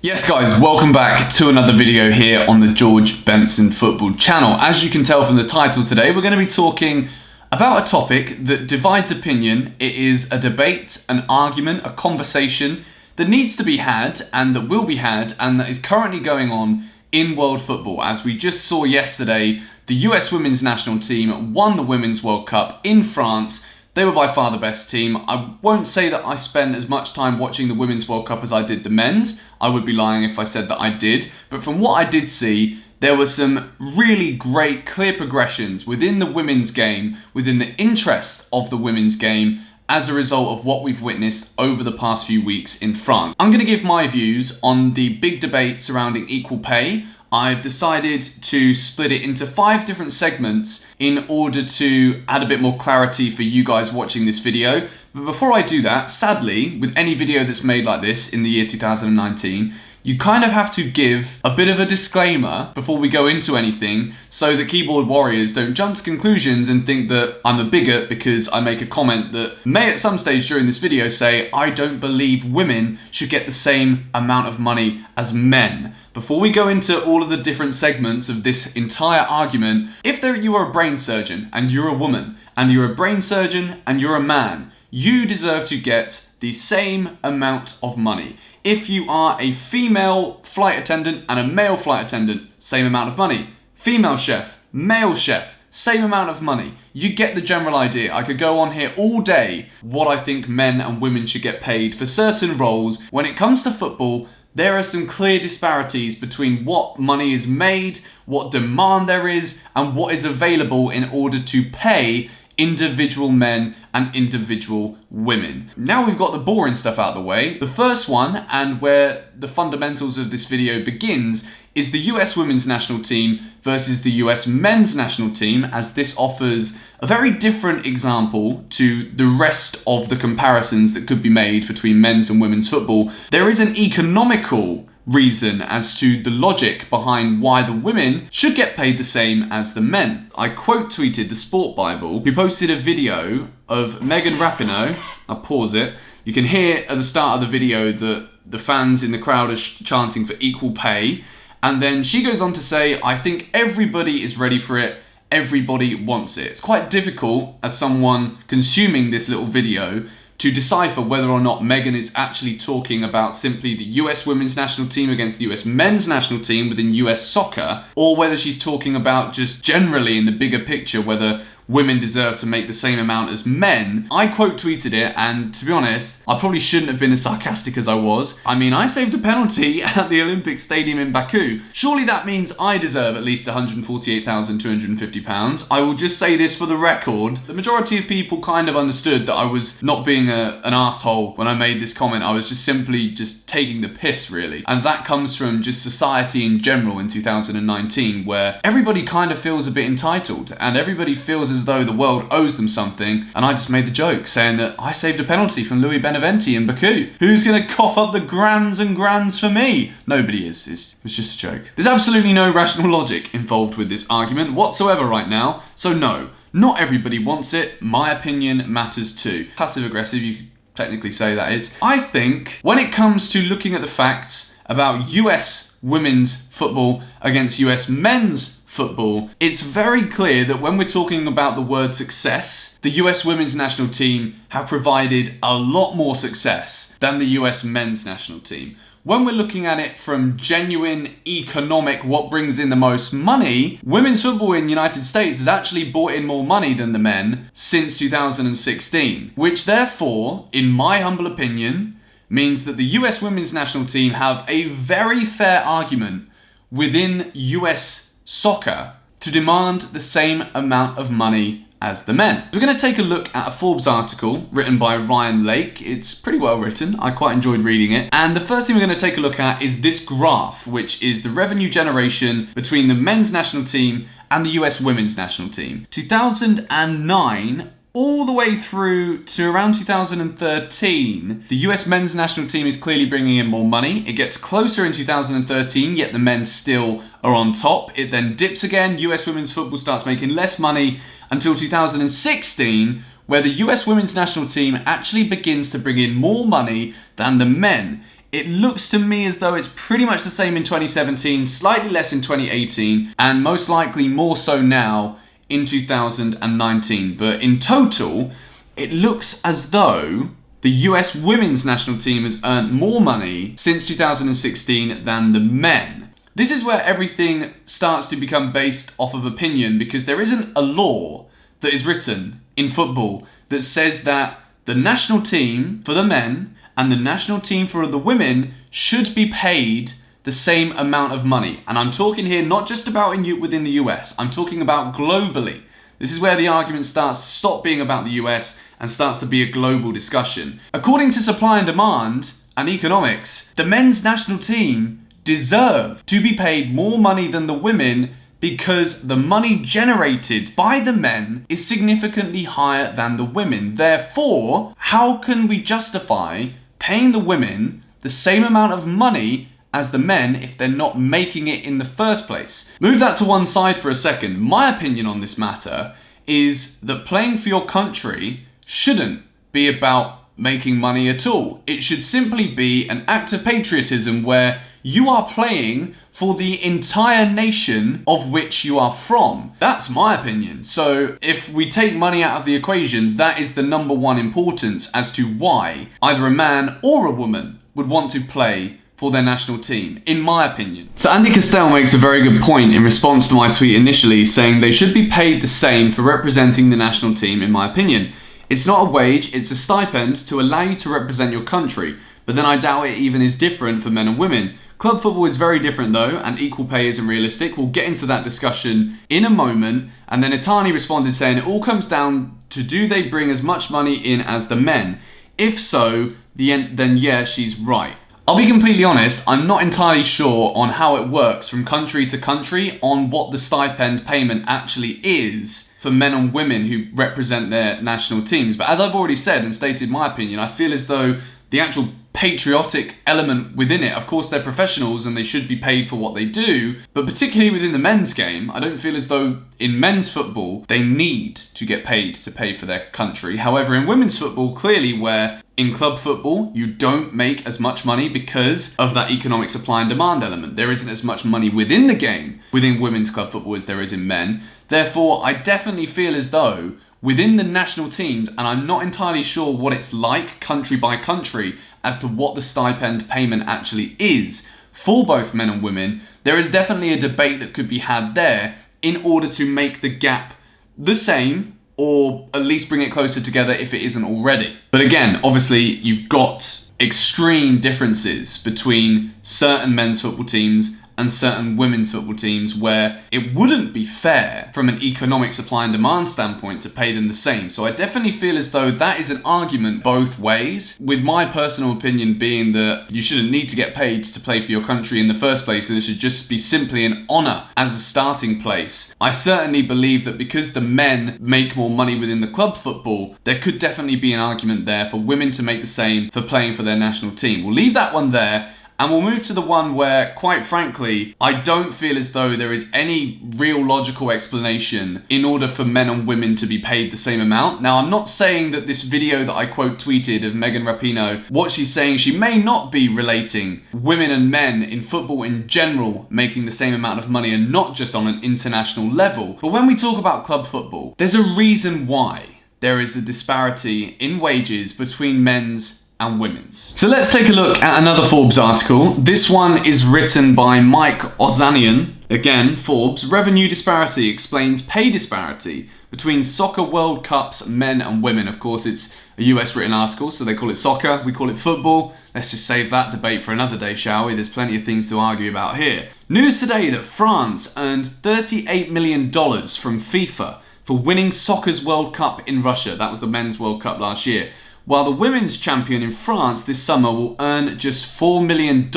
Yes guys, welcome back to another video here on the George Benson Football channel. As you can tell from the title today, we're going to be talking about a topic that divides opinion. It is a debate, an argument, a conversation that needs to be had and that will be had and that is currently going on in world football. As we just saw yesterday, the US women's national team won the Women's World Cup in France. They were by far the best team. I won't say that I spent as much time watching the Women's World Cup as I did the men's. I would be lying if I said that I did. But from what I did see, there were some really great, clear progressions within the women's game, within the interest of the women's game, as a result of what we've witnessed over the past few weeks in France. I'm going to give my views on the big debate surrounding equal pay. I've decided to split it into 5 different segments in order to add a bit more clarity for you guys watching this video. But before I do that, sadly, with any video that's made like this in the year 2019, you kind of have to give a bit of a disclaimer before we go into anything so that keyboard warriors don't jump to conclusions and think that I'm a bigot because I make a comment that may at some stage during this video say I don't believe women should get the same amount of money as men. Before we go into all of the different segments of this entire argument, if you are a brain surgeon and you're a woman, and you're a brain surgeon and you're a man, you deserve to get the same amount of money. If you are a female flight attendant and a male flight attendant, same amount of money. Female chef, male chef, same amount of money. You get the general idea. I could go on here all day what I think men and women should get paid for certain roles. When it comes to football, there are some clear disparities between what money is made, what demand there is, and what is available in order to pay individual men and individual women. Now we've got the boring stuff out of the way. The first one, and where the fundamentals of this video begins, is the US women's national team versus the US men's national team, as this offers a very different example to the rest of the comparisons that could be made between men's and women's football. There is an economical reason as to the logic behind why the women should get paid the same as the men. I quote tweeted the Sport Bible, who posted a video of Megan Rapinoe. I'll pause it. You can hear at the start of the video that the fans in the crowd are chanting for equal pay. And then she goes on to say, I think everybody is ready for it. Everybody wants it. It's quite difficult as someone consuming this little video to decipher whether or not Megan is actually talking about simply the US women's national team against the US men's national team within US soccer, or whether she's talking about just generally in the bigger picture whether women deserve to make the same amount as men. I quote tweeted it, and to be honest, I probably shouldn't have been as sarcastic as I was. I mean, I saved a penalty at the Olympic Stadium in Baku. Surely that means I deserve at least £148,250. I will just say this for the record. The majority of people kind of understood that I was not being an asshole when I made this comment. I was just simply taking the piss, really. And that comes from just society in general in 2019, where everybody kind of feels a bit entitled and everybody feels as though the world owes them something. And I just made the joke saying that I saved a penalty from Louis Beneventi in Baku. Who's going to cough up the grands and grands for me? Nobody is. It was just a joke. There's absolutely no rational logic involved with this argument whatsoever right now. So no, not everybody wants it. My opinion matters too. Passive aggressive, you could technically say that is. I think when it comes to looking at the facts about US women's football against US men's football, it's very clear that when we're talking about the word success, the US women's national team have provided a lot more success than the US men's national team. When we're looking at it from genuine economic, what brings in the most money, women's football in the United States has actually brought in more money than the men since 2016, which therefore, in my humble opinion, means that the US women's national team have a very fair argument within US soccer to demand the same amount of money as the men. We're going to take a look at a Forbes article written by Ryan Lake. It's pretty well written. I quite enjoyed reading it. And the first thing we're going to take a look at is this graph, which is the revenue generation between the men's national team and the US women's national team. 2009 all the way through to around 2013, the US men's national team is clearly bringing in more money. It gets closer in 2013, yet the men still are on top. It then dips again. US women's football starts making less money until 2016, where the US women's national team actually begins to bring in more money than the men. It looks to me as though it's pretty much the same in 2017, slightly less in 2018, and most likely more so now in 2019. But in total, it looks as though the US women's national team has earned more money since 2016 than the men. This is where everything starts to become based off of opinion, because there isn't a law that is written in football that says that the national team for the men and the national team for the women should be paid the same amount of money. And I'm talking here not just about within the US, I'm talking about globally. This is where the argument starts to stop being about the US and starts to be a global discussion. According to supply and demand and economics, the men's national team deserve to be paid more money than the women, because the money generated by the men is significantly higher than the women. Therefore, how can we justify paying the women the same amount of money as the men if they're not making it in the first place? Move that to one side for a second. My opinion on this matter is that playing for your country shouldn't be about making money at all. It should simply be an act of patriotism where you are playing for the entire nation of which you are from. That's my opinion. So if we take money out of the equation, that is the number one importance as to why either a man or a woman would want to play for their national team, in my opinion. So Andy Castell makes a very good point in response to my tweet initially, saying they should be paid the same for representing the national team, in my opinion. It's not a wage, it's a stipend to allow you to represent your country. But then I doubt it even is different for men and women. Club football is very different though, and equal pay isn't realistic. We'll get into that discussion in a moment. And then Itani responded saying it all comes down to, do they bring as much money in as the men? If so, then yeah, she's right. I'll be completely honest, I'm not entirely sure on how it works from country to country on what the stipend payment actually is for men and women who represent their national teams. But as I've already said and stated my opinion, I feel as though the actual patriotic element within it, of course they're professionals and they should be paid for what they do, but particularly within the men's game, I don't feel as though in men's football they need to get paid to pay for their country. However, in women's football, clearly, where in club football you don't make as much money because of that economic supply and demand element. There isn't as much money within the game within women's club football as there is in men. Therefore, I definitely feel as though within the national teams, and I'm not entirely sure what it's like country by country as to what the stipend payment actually is for both men and women, there is definitely a debate that could be had there in order to make the gap the same, or at least bring it closer together if it isn't already. But again, obviously you've got extreme differences between certain men's football teams and certain women's football teams where it wouldn't be fair from an economic supply and demand standpoint to pay them the same. So I definitely feel as though that is an argument both ways, with my personal opinion being that you shouldn't need to get paid to play for your country in the first place, and it should just be simply an honour as a starting place. I certainly believe that because the men make more money within the club football, there could definitely be an argument there for women to make the same for playing for their national team. We'll leave that one there. And we'll move to the one where, quite frankly, I don't feel as though there is any real logical explanation in order for men and women to be paid the same amount. Now, I'm not saying that this video that I quote tweeted of Megan Rapinoe, what she's saying, she may not be relating women and men in football in general making the same amount of money and not just on an international level. But when we talk about club football, there's a reason why there is a disparity in wages between men's and women's. So let's take a look at another Forbes article. This one is written by Mike Ozanian. Again, Forbes, revenue disparity explains pay disparity between soccer World Cups men and women. Of course, it's a US written article, so they call it soccer, we call it football. Let's just save that debate for another day, shall we? There's plenty of things to argue about here. News today that France earned $38 million from FIFA for winning soccer's World Cup in Russia. That was the men's World Cup last year. While the women's champion in France this summer will earn just $4 million,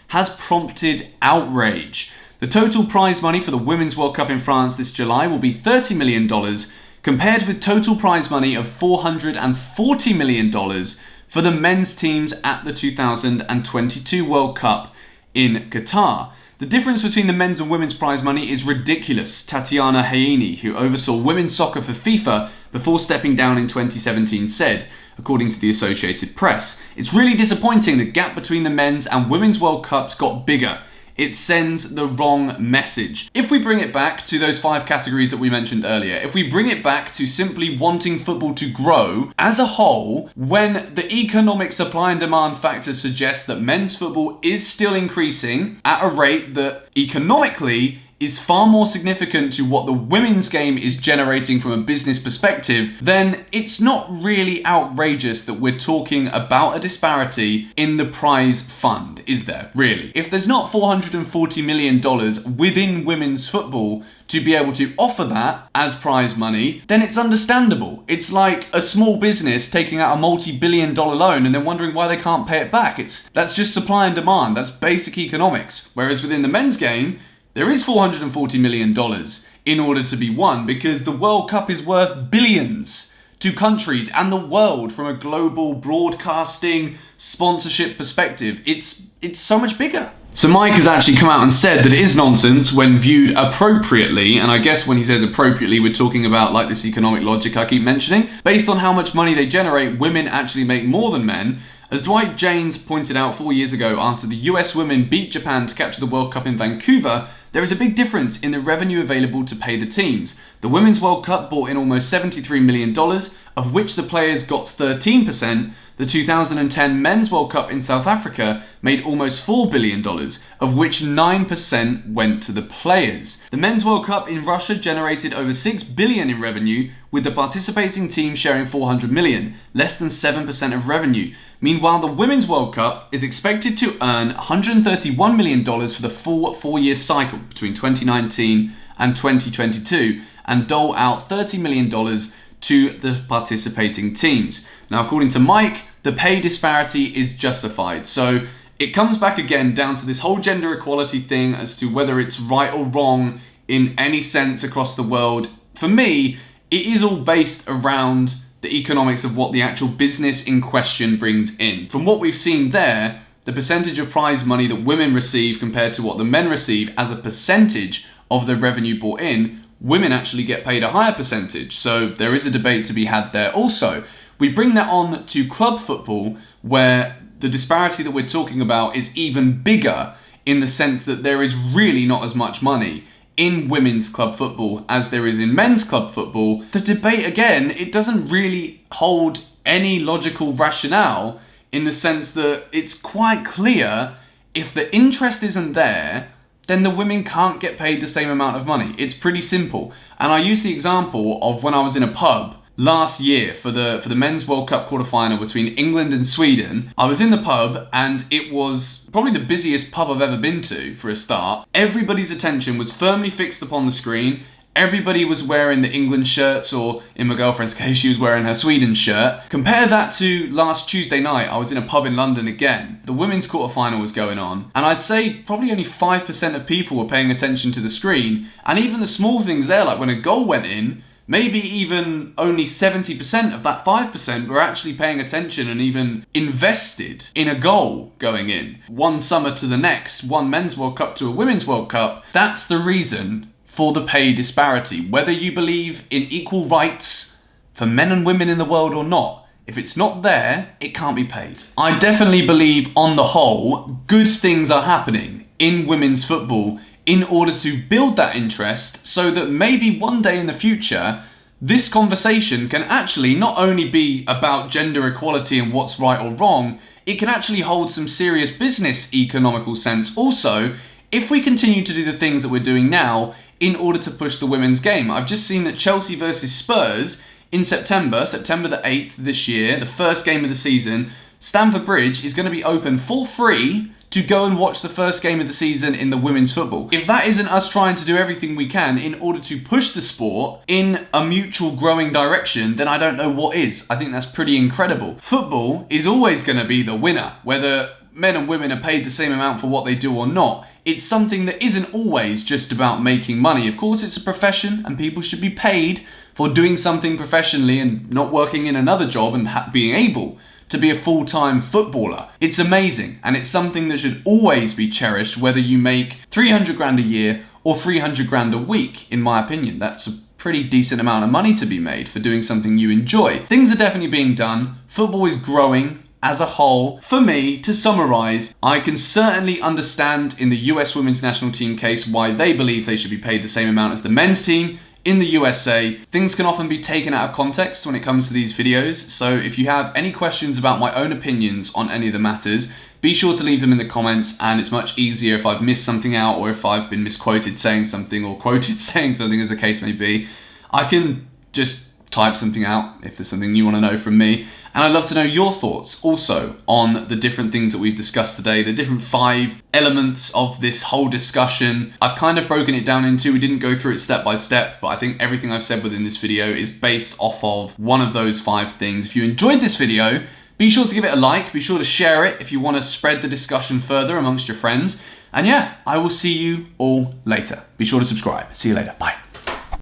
has prompted outrage. The total prize money for the Women's World Cup in France this July will be $30 million, compared with total prize money of $440 million for the men's teams at the 2022 World Cup in Qatar. The difference between the men's and women's prize money is ridiculous, Tatiana Hayini, who oversaw women's soccer for FIFA before stepping down in 2017, said. according to the Associated Press. It's really disappointing the gap between the men's and women's World Cups got bigger. It sends the wrong message. If we bring it back to those 5 categories that we mentioned earlier, if we bring it back to simply wanting football to grow as a whole, when the economic supply and demand factors suggest that men's football is still increasing at a rate that economically is far more significant to what the women's game is generating from a business perspective, then it's not really outrageous that we're talking about a disparity in the prize fund, is there? Really? If there's not $440 million within women's football to be able to offer that as prize money, then it's understandable. It's like a small business taking out a multi-billion-dollar loan and then wondering why they can't pay it back. That's just supply and demand. That's basic economics. Whereas within the men's game, there is $440 million in order to be won because the World Cup is worth billions to countries and the world from a global broadcasting sponsorship perspective. It's so much bigger. So Mike has actually come out and said that it is nonsense when viewed appropriately, and I guess when he says appropriately, we're talking about like this economic logic I keep mentioning. Based on how much money they generate, women actually make more than men. As Dwight Jaynes pointed out 4 years ago after the US women beat Japan to capture the World Cup in Vancouver, there is a big difference in the revenue available to pay the teams. The Women's World Cup brought in almost $73 million, of which the players got 13%. The 2010 Men's World Cup in South Africa made almost $4 billion, of which 9% went to the players. The Men's World Cup in Russia generated over $6 billion in revenue, with the participating team sharing $400 million, less than 7% of revenue. Meanwhile, the Women's World Cup is expected to earn $131 million for the full 4-year cycle between 2019 and 2022 and dole out $30 million to the participating teams. Now, according to Mike, the pay disparity is justified. So it comes back again down to this whole gender equality thing as to whether it's right or wrong in any sense across the world. For me, it is all based around the economics of what the actual business in question brings in. From what we've seen there, the percentage of prize money that women receive compared to what the men receive as a percentage of the revenue brought in, women actually get paid a higher percentage. So there is a debate to be had there also. We bring that on to club football, where the disparity that we're talking about is even bigger in the sense that there is really not as much money in women's club football as there is in men's club football. The debate, again, it doesn't really hold any logical rationale in the sense that it's quite clear if the interest isn't there, then the women can't get paid the same amount of money. It's pretty simple. And I use the example of when I was in a pub last year for the Men's World Cup quarterfinal between England and Sweden. I was in the pub and it was probably the busiest pub I've ever been to for a start. Everybody's attention was firmly fixed upon the screen. Everybody was wearing the England shirts, or in my girlfriend's case, she was wearing her Sweden shirt. Compare that to last Tuesday night, I was in a pub in London again. The women's quarterfinal was going on, and I'd say probably only 5% of people were paying attention to the screen. And even the small things there, like when a goal went in, maybe even only 70% of that 5% were actually paying attention and even invested in a goal going in. One summer to the next, one Men's World Cup to a Women's World Cup. That's the reason for the pay disparity. Whether you believe in equal rights for men and women in the world or not, if it's not there, it can't be paid. I definitely believe, on the whole, good things are happening in women's football in order to build that interest so that maybe one day in the future, this conversation can actually not only be about gender equality and what's right or wrong, it can actually hold some serious business economical sense also if we continue to do the things that we're doing now in order to push the women's game. I've just seen that Chelsea versus Spurs in September the 8th this year, the first game of the season, Stamford Bridge is going to be open for free to go and watch the first game of the season in the women's football. If that isn't us trying to do everything we can in order to push the sport in a mutual growing direction, then I don't know what is. I think that's pretty incredible. Football is always going to be the winner, whether men and women are paid the same amount for what they do or not. It's something that isn't always just about making money. Of course, it's a profession and people should be paid for doing something professionally and not working in another job and being able to be a full-time footballer. It's amazing, and it's something that should always be cherished, whether you make 300 grand a year or 300 grand a week, in my opinion. That's a pretty decent amount of money to be made for doing something you enjoy. Things are definitely being done. Football is growing as a whole. For me, to summarize, I can certainly understand in the US women's national team case why they believe they should be paid the same amount as the men's team. In the USA, things can often be taken out of context when it comes to these videos, so if you have any questions about my own opinions on any of the matters, be sure to leave them in the comments, and it's much easier if I've missed something out or if I've been misquoted saying something or quoted saying something, as the case may be. I can just type something out if there's something you want to know from me. And I'd love to know your thoughts also on the different things that we've discussed today, the different 5 elements of this whole discussion. I've kind of broken it down into, we didn't go through it step by step, but I think everything I've said within this video is based off of one of those 5 things. If you enjoyed this video, be sure to give it a like, be sure to share it if you want to spread the discussion further amongst your friends. And yeah, I will see you all later. Be sure to subscribe. See you later. Bye.